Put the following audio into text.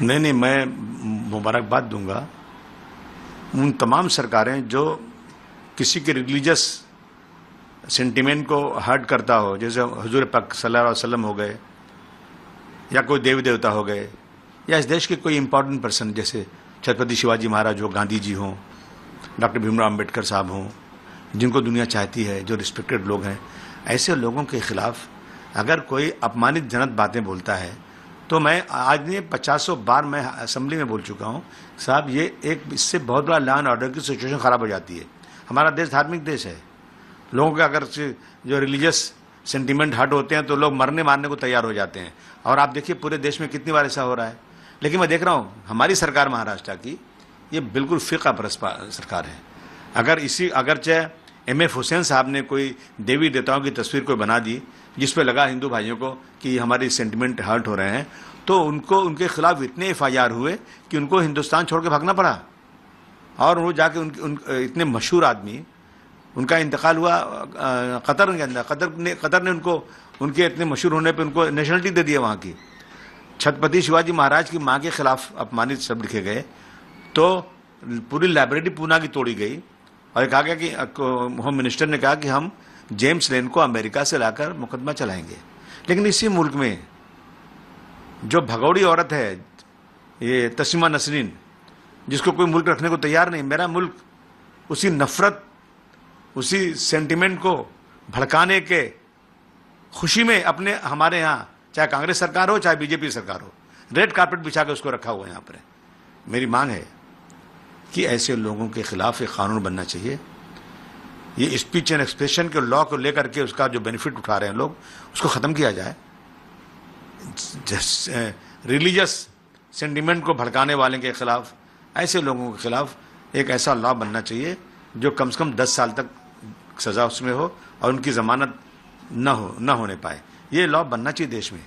नहीं, मैं मुबारकबाद दूंगा उन तमाम सरकारें जो किसी के रिलीजियस सेंटिमेंट को हर्ट करता हो, जैसे हुजूर पाक सल्लल्लाहु अलैहि वसल्लम हो गए या कोई देवी देवता हो गए या इस देश के कोई इंपॉर्टेंट पर्सन जैसे छत्रपति शिवाजी महाराज हो, गांधी जी हों, डॉक्टर भीमराव अम्बेडकर साहब हों, जिनको दुनिया चाहती है, जो रिस्पेक्टेड लोग हैं, ऐसे लोगों के खिलाफ अगर कोई अपमानित जनक बातें बोलता है तो मैं आज नहीं 50 बार मैं असेंबली में बोल चुका हूँ साहब, ये एक इससे बहुत बड़ा लॉ एंड ऑर्डर की सिचुएशन खराब हो जाती है। हमारा देश धार्मिक देश है, लोगों के अगर जो रिलीजियस सेंटिमेंट हर्ट होते हैं तो लोग मरने मारने को तैयार हो जाते हैं। और आप देखिए पूरे देश में कितनी बार ऐसा हो रहा है। लेकिन मैं देख रहा हूँ हमारी सरकार महाराष्ट्र की ये बिल्कुल फ़िक़ा परस्त सरकार है। अगरचे M.F. हुसैन साहब ने कोई देवी देवताओं की तस्वीर कोई बना दी जिस पे लगा हिंदू भाइयों को कि हमारी सेंटिमेंट हर्ट हो रहे हैं, तो उनके खिलाफ इतने FIR हुए कि उनको हिंदुस्तान छोड़ के भागना पड़ा। और वो जाके इतने मशहूर आदमी, उनका इंतकाल हुआ कतर के अंदर, कतर ने उनको उनके इतने मशहूर होने पे उनको नेशनलिटी दे दिया वहाँ की। छत्रपति शिवाजी महाराज की माँ के खिलाफ अपमानित शब्द लिखे गए तो पूरी लाइब्रेरी पूना की तोड़ी गई और कहा गया कि होम मिनिस्टर ने कहा कि हम जेम्स लेन को अमेरिका से लाकर मुकदमा चलाएंगे। लेकिन इसी मुल्क में जो भगौड़ी औरत है ये तस्लीमा नसरीन, जिसको कोई मुल्क रखने को तैयार नहीं, मेरा मुल्क उसी नफरत, उसी सेंटिमेंट को भड़काने के खुशी में हमारे यहाँ चाहे कांग्रेस सरकार हो चाहे बीजेपी सरकार हो, रेड कारपेट बिछा के उसको रखा हुआ है यहाँ पर। मेरी मांग है कि ऐसे लोगों के खिलाफ एक कानून बनना चाहिए। ये स्पीच एंड एक्सप्रेशन के लॉ को लेकर के उसका जो बेनिफिट उठा रहे हैं लोग, उसको ख़त्म किया जाए। रिलीजियस सेंटिमेंट को भड़काने वाले के खिलाफ, ऐसे लोगों के खिलाफ एक ऐसा लॉ बनना चाहिए जो कम से कम 10 साल तक सज़ा उसमें हो और उनकी ज़मानत न होने पाए। ये लॉ बनना चाहिए देश में।